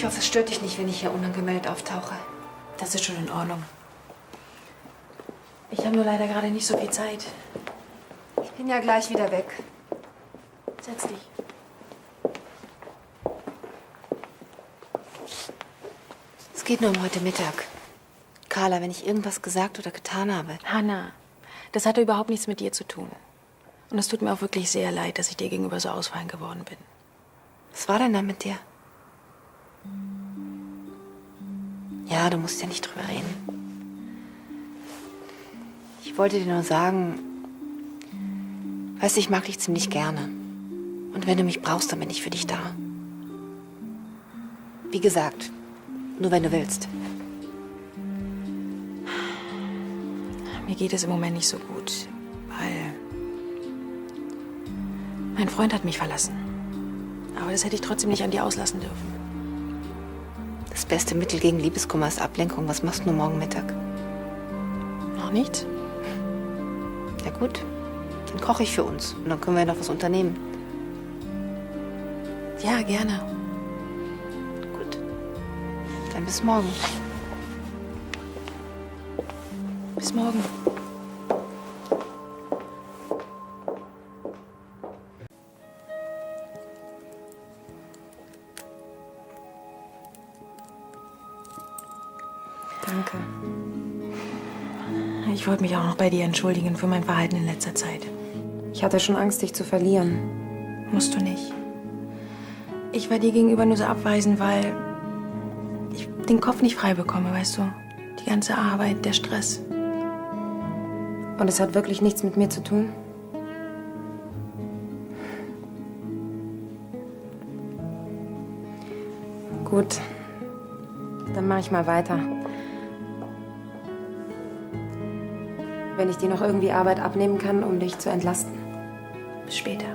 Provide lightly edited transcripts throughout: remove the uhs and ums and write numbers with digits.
Ich hoffe, es stört dich nicht, wenn ich hier unangemeldet auftauche. Das ist schon in Ordnung. Ich habe nur leider gerade nicht so viel Zeit. Ich bin ja gleich wieder weg. Setz dich. Es geht nur um heute Mittag. Carla, wenn ich irgendwas gesagt oder getan habe. Hanna, das hatte überhaupt nichts mit dir zu tun. Und es tut mir auch wirklich sehr leid, dass ich dir gegenüber so ausfallend geworden bin. Was war denn da mit dir? Ja, du musst ja nicht drüber reden. Ich wollte dir nur sagen, weißt du, ich mag dich ziemlich gerne. Und wenn du mich brauchst, dann bin ich für dich da. Wie gesagt, nur wenn du willst. Mir geht es im Moment nicht so gut, weil mein Freund hat mich verlassen. Aber das hätte ich trotzdem nicht an dir auslassen dürfen. Das beste Mittel gegen Liebeskummer ist Ablenkung. Was machst du nur morgen Mittag? Noch nicht? Ja gut, dann koche ich für uns. Und dann können wir ja noch was unternehmen. Ja, gerne. Gut. Dann bis morgen. Bis morgen. Danke. Ich wollte mich auch noch bei dir entschuldigen für mein Verhalten in letzter Zeit. Ich hatte schon Angst, dich zu verlieren. Musst du nicht. Ich war dir gegenüber nur so abweisend, weil ich den Kopf nicht frei bekomme, weißt du? Die ganze Arbeit, der Stress. Und es hat wirklich nichts mit mir zu tun? Gut. Dann mache ich mal weiter. Wenn ich dir noch irgendwie Arbeit abnehmen kann, um dich zu entlasten. Bis später.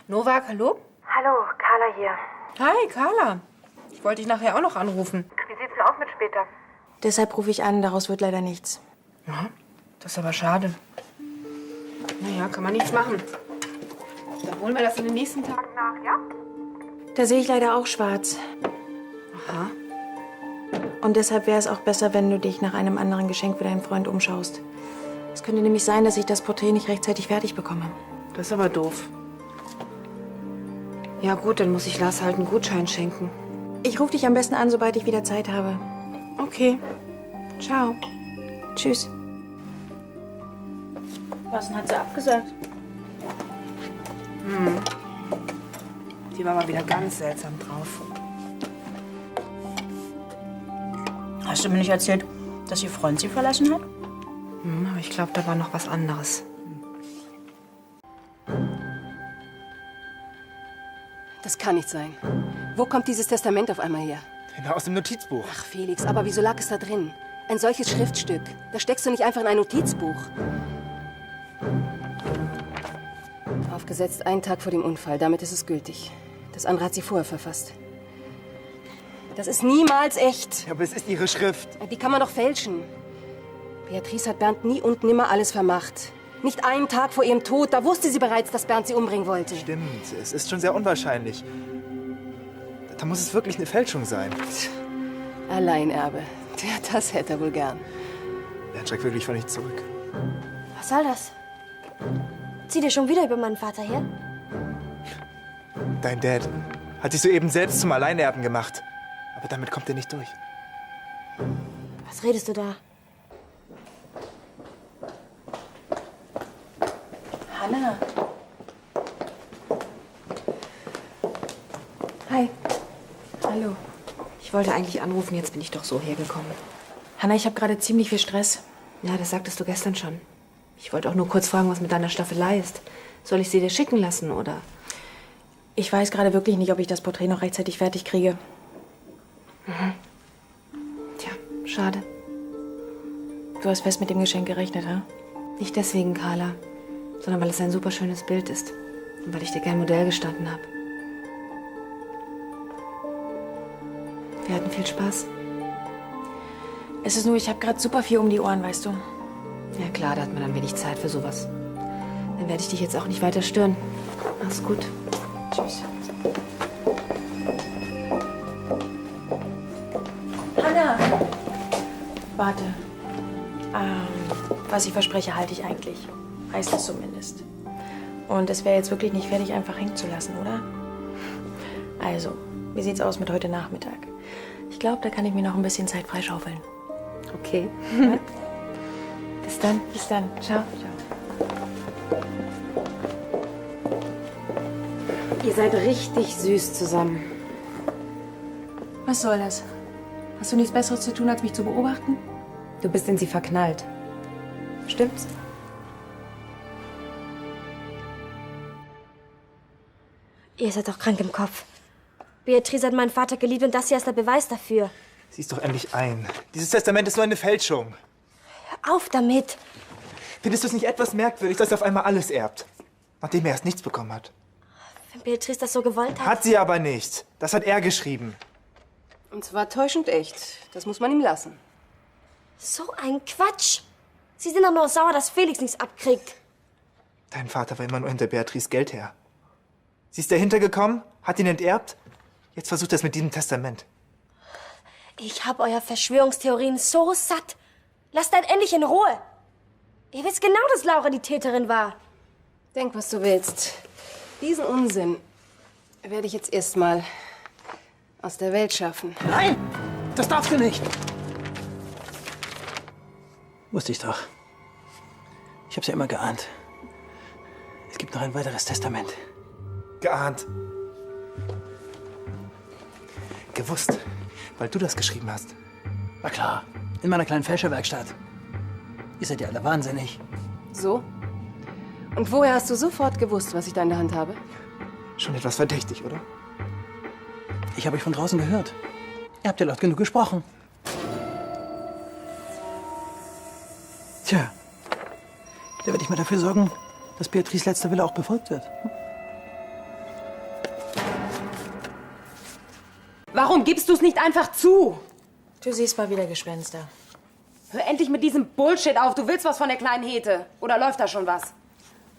Novak, hallo? Hallo, Carla hier. Hi, Carla. Ich wollte dich nachher auch noch anrufen. Wie sieht's denn aus mit später? Deshalb rufe ich an, daraus wird leider nichts. Ja, das ist aber schade. Naja, kann man nichts machen. Dann holen wir das in den nächsten Tagen nach, ja? Da sehe ich leider auch schwarz. Aha. Und deshalb wäre es auch besser, wenn du dich nach einem anderen Geschenk für deinen Freund umschaust. Es könnte nämlich sein, dass ich das Porträt nicht rechtzeitig fertig bekomme. Das ist aber doof. Ja gut, dann muss ich Lars halt einen Gutschein schenken. Ich rufe dich am besten an, sobald ich wieder Zeit habe. Okay. Ciao. Tschüss. Was denn, hat sie abgesagt? Die war mal wieder ganz seltsam drauf. Hast du mir nicht erzählt, dass ihr Freund sie verlassen hat? Aber ich glaube, da war noch was anderes. Das kann nicht sein. Wo kommt dieses Testament auf einmal her? Na, aus dem Notizbuch. Ach, Felix, aber wieso lag es da drin? Ein solches Schriftstück. Das steckst du nicht einfach in ein Notizbuch. Aufgesetzt einen Tag vor dem Unfall. Damit ist es gültig. Das andere hat sie vorher verfasst. Das ist niemals echt. Ja, aber es ist ihre Schrift. Die kann man doch fälschen. Beatrice hat Bernd nie und nimmer alles vermacht. Nicht einen Tag vor ihrem Tod, da wusste sie bereits, dass Bernd sie umbringen wollte. Stimmt, es ist schon sehr unwahrscheinlich. Da muss es wirklich eine Fälschung sein. Alleinerbe. Ja, das hätte er wohl gern. Bernd schreckt wirklich von nichts zurück. Was soll das? Zieht ihr schon wieder über meinen Vater her? Dein Dad hat sich soeben selbst zum Alleinerben gemacht. Aber damit kommt er nicht durch. Was redest du da? Hanna. Hi. Hallo. Ich wollte eigentlich anrufen, jetzt bin ich doch so hergekommen. Hanna, ich habe gerade ziemlich viel Stress. Ja, das sagtest du gestern schon. Ich wollte auch nur kurz fragen, was mit deiner Staffelei ist. Soll ich sie dir schicken lassen, oder? Ich weiß gerade wirklich nicht, ob ich das Porträt noch rechtzeitig fertig kriege. Tja, schade. Du hast fest mit dem Geschenk gerechnet, ha? Nicht deswegen, Carla. sondern weil es ein super schönes Bild ist und weil ich dir gern Modell gestanden habe. Wir hatten viel Spaß. Es ist nur, ich habe gerade super viel um die Ohren, weißt du. Ja klar, da hat man dann wenig Zeit für sowas. Dann werde ich dich jetzt auch nicht weiter stören. Mach's gut. Tschüss. Hanna! Warte. Was ich verspreche, halte ich eigentlich. Heißt es zumindest. Und es wäre jetzt wirklich nicht fertig, einfach hängen zu lassen, oder? Also, wie sieht's aus mit heute Nachmittag? Ich glaube, da kann ich mir noch ein bisschen Zeit freischaufeln. Okay. Ja? Bis dann. Bis dann. Ciao. Ihr seid richtig süß zusammen. Was soll das? Hast du nichts Besseres zu tun, als mich zu beobachten? Du bist in sie verknallt. Stimmt's? Ihr seid doch krank im Kopf. Beatrice hat meinen Vater geliebt und das hier ist der Beweis dafür. Sieh's doch endlich ein. Dieses Testament ist nur eine Fälschung. Hör auf damit. Findest du es nicht etwas merkwürdig, dass er auf einmal alles erbt? Nachdem er erst nichts bekommen hat. Wenn Beatrice das so gewollt hat. Hat sie aber nicht. Das hat er geschrieben. Und zwar täuschend echt. Das muss man ihm lassen. So ein Quatsch. Sie sind doch nur sauer, dass Felix nichts abkriegt. Dein Vater war immer nur hinter Beatrice Geld her. Sie ist dahinter gekommen, hat ihn enterbt. Jetzt versucht er es mit diesem Testament. Ich hab euer Verschwörungstheorien so satt. Lasst halt endlich in Ruhe. Ihr wisst genau, dass Laura die Täterin war. Denk, was du willst. Diesen Unsinn werde ich jetzt erstmal aus der Welt schaffen. Nein, das darfst du nicht. Wusste ich doch. Ich hab's ja immer geahnt. Es gibt noch ein weiteres Testament. Geahnt. Gewusst, weil du das geschrieben hast. Na klar, in meiner kleinen Fälscherwerkstatt. Ihr seid ja alle wahnsinnig. So? Und woher hast du sofort gewusst, was ich da in der Hand habe? Schon etwas verdächtig, oder? Ich habe euch von draußen gehört. Ihr habt ja laut genug gesprochen. Tja, da werde ich mal dafür sorgen, dass Beatrice letzter Wille auch befolgt wird. Warum gibst du es nicht einfach zu? Du siehst mal wieder Gespenster. Hör endlich mit diesem Bullshit auf. Du willst was von der kleinen Hete. Oder läuft da schon was?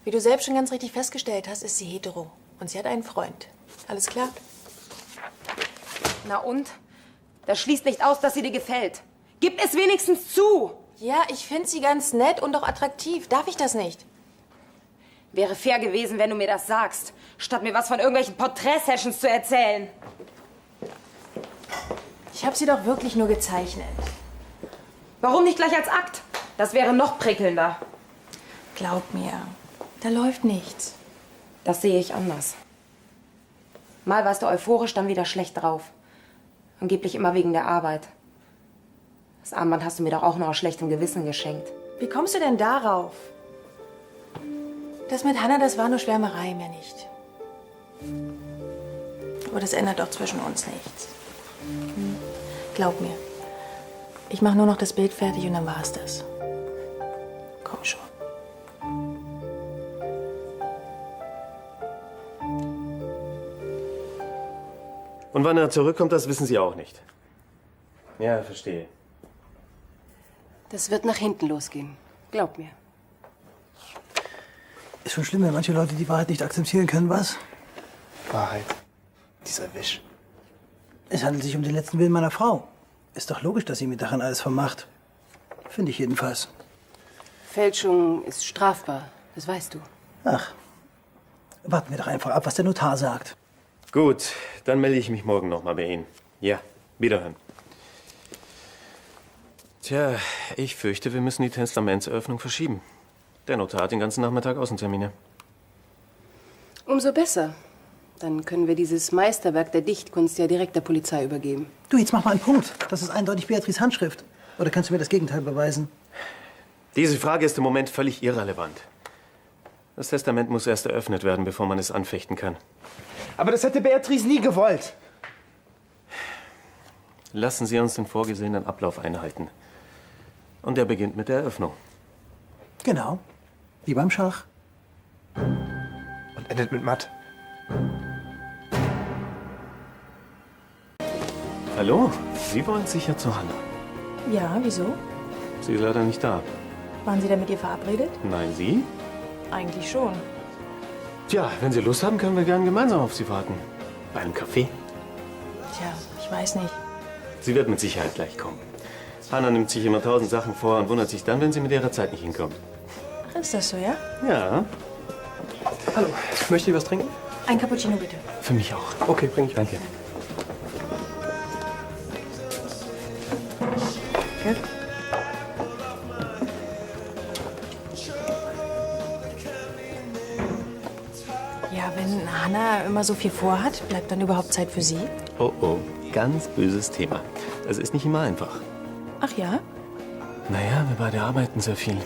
Wie du selbst schon ganz richtig festgestellt hast, ist sie hetero. Und sie hat einen Freund. Alles klar? Na und? Das schließt nicht aus, dass sie dir gefällt. Gib es wenigstens zu! Ja, ich finde sie ganz nett und auch attraktiv. Darf ich das nicht? Wäre fair gewesen, wenn du mir das sagst, statt mir was von irgendwelchen Porträt-Sessions zu erzählen. Ich habe sie doch wirklich nur gezeichnet. Warum nicht gleich als Akt? Das wäre noch prickelnder. Glaub mir, da läuft nichts. Das sehe ich anders. Mal warst du euphorisch, dann wieder schlecht drauf. Angeblich immer wegen der Arbeit. Das Armband hast du mir doch auch noch aus schlechtem Gewissen geschenkt. Wie kommst du denn darauf? Das mit Hannah, das war nur Schwärmerei, mehr nicht. Aber das ändert doch zwischen uns nichts. Glaub mir. Ich mache nur noch das Bild fertig und dann war's das. Komm schon. Und wann er zurückkommt, das wissen Sie auch nicht. Ja, verstehe. Das wird nach hinten losgehen. Glaub mir. Ist schon schlimm, wenn manche Leute die Wahrheit nicht akzeptieren können, was? Wahrheit. Dieser Wisch. Es handelt sich um den letzten Willen meiner Frau. Ist doch logisch, dass sie mir daran alles vermacht. Finde ich jedenfalls. Fälschung ist strafbar. Das weißt du. Ach, warten wir doch einfach ab, was der Notar sagt. Gut, dann melde ich mich morgen noch mal bei Ihnen. Ja, wiederhören. Tja, ich fürchte, wir müssen die Testamentseröffnung verschieben. Der Notar hat den ganzen Nachmittag Außentermine. Umso besser. Dann können wir dieses Meisterwerk der Dichtkunst ja direkt der Polizei übergeben. Du, jetzt mach mal einen Punkt. Das ist eindeutig Beatrice Handschrift. Oder kannst du mir das Gegenteil beweisen? Diese Frage ist im Moment völlig irrelevant. Das Testament muss erst eröffnet werden, bevor man es anfechten kann. Aber das hätte Beatrice nie gewollt. Lassen Sie uns den vorgesehenen Ablauf einhalten. Und der beginnt mit der Eröffnung. Genau. Wie beim Schach. und endet mit Matt. Hallo, Sie wollen sicher zu Hannah. Ja, wieso? Sie ist leider nicht da. Waren Sie denn mit ihr verabredet? Nein, Sie? Eigentlich schon. Tja, wenn Sie Lust haben, können wir gern gemeinsam auf Sie warten. Bei einem Kaffee. Tja, ich weiß nicht. Sie wird mit Sicherheit gleich kommen. Hannah nimmt sich immer 1000 Sachen vor und wundert sich dann, wenn sie mit ihrer Zeit nicht hinkommt. Ach, ist das so, ja? Ja, Hallo, möchte ich was trinken? Ein Cappuccino bitte. für mich auch. Okay, bring ich. Danke. Ja, wenn Hannah immer so viel vorhat, bleibt dann überhaupt Zeit für Sie? Oh, oh, ganz böses Thema. Es ist nicht immer einfach. Ach ja? Naja, wir beide arbeiten sehr viel.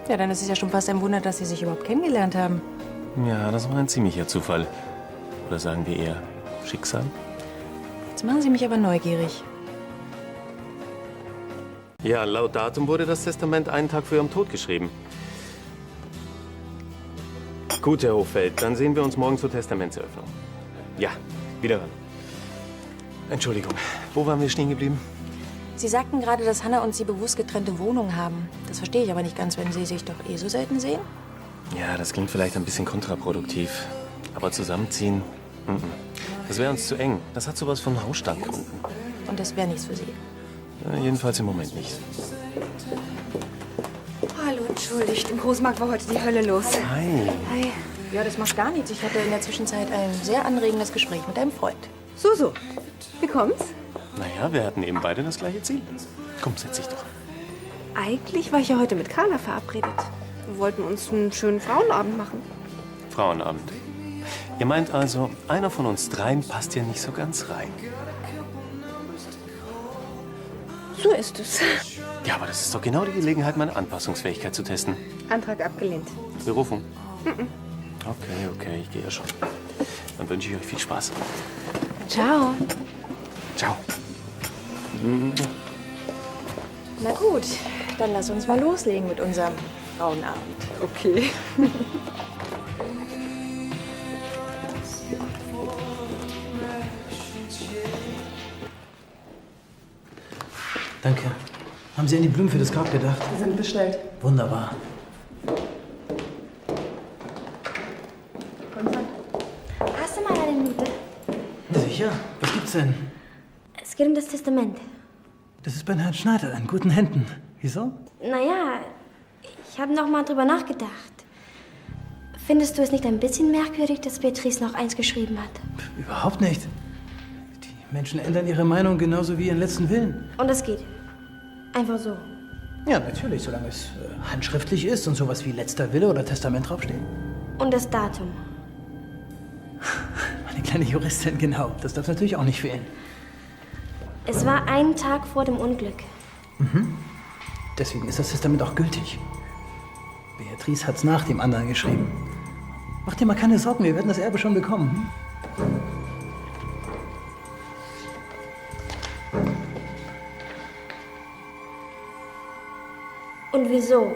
Ja, dann ist es ja schon fast ein Wunder, dass Sie sich überhaupt kennengelernt haben. Ja, das war ein ziemlicher Zufall. Oder sagen wir eher Schicksal? Jetzt machen Sie mich aber neugierig. Ja, laut Datum wurde das Testament einen Tag vor ihrem Tod geschrieben. Gut, Herr Hochfeld, dann sehen wir uns morgen zur Testamentseröffnung. Ja, wiederhören. Entschuldigung, wo waren wir stehen geblieben? Sie sagten gerade, dass Hannah und Sie bewusst getrennte Wohnungen haben. Das verstehe ich aber nicht ganz, wenn Sie sich doch eh so selten sehen. Ja, das klingt vielleicht ein bisschen kontraproduktiv. Aber zusammenziehen, das wäre uns zu eng. Das hat sowas von Hausstandgründen. Und das wäre nichts für Sie. Ja, jedenfalls im Moment nicht. Hallo, entschuldigt. Im Großmarkt war heute die Hölle los. Hi. Hi. Ja, das macht gar nichts. Ich hatte in der Zwischenzeit ein sehr anregendes Gespräch mit einem Freund. So. Wie kommt's? Naja, wir hatten eben beide das gleiche Ziel. Komm, setz dich doch. Eigentlich war ich ja heute mit Carla verabredet. Wir wollten uns einen schönen Frauenabend machen. Frauenabend. Ihr meint also, einer von uns dreien passt hier nicht so ganz rein. So ist es. Ja, aber das ist doch genau die Gelegenheit, meine Anpassungsfähigkeit zu testen. Antrag abgelehnt. Berufung? Okay, ich gehe ja schon. Dann wünsche ich euch viel Spaß. Ciao. Ciao. Na gut, dann lass uns mal loslegen mit unserem Frauenabend. Okay. Danke. Haben Sie an die Blumen für das Grab gedacht? Sie sind bestellt. Wunderbar. Hast du mal eine Minute? Sicher? Was gibt's denn? Es geht um das Testament. Das ist bei Herrn Schneider in guten Händen. Wieso? Naja, ich habe noch mal drüber nachgedacht. Findest du es nicht ein bisschen merkwürdig, dass Beatrice noch eins geschrieben hat? Überhaupt nicht. Die Menschen ändern ihre Meinung genauso wie ihren letzten Willen. Und es geht. Einfach so. Ja, natürlich, solange es handschriftlich ist und sowas wie letzter Wille oder Testament draufsteht. Und das Datum. Meine kleine Juristin, genau. Das darf natürlich auch nicht fehlen. Es war einen Tag vor dem Unglück. Deswegen ist das Testament auch gültig. Beatrice hat's nach dem anderen geschrieben. Mach dir mal keine Sorgen, wir werden das Erbe schon bekommen. Und wieso?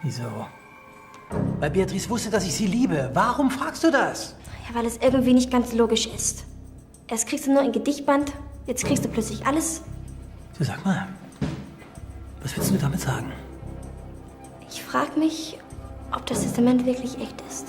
Wieso? Weil Beatrice wusste, dass ich sie liebe. Warum fragst du das? Ja, weil es irgendwie nicht ganz logisch ist. Erst kriegst du nur ein Gedichtband, jetzt kriegst du plötzlich alles. Du sag mal, was willst du damit sagen? Ich frage mich, ob das Testament wirklich echt ist.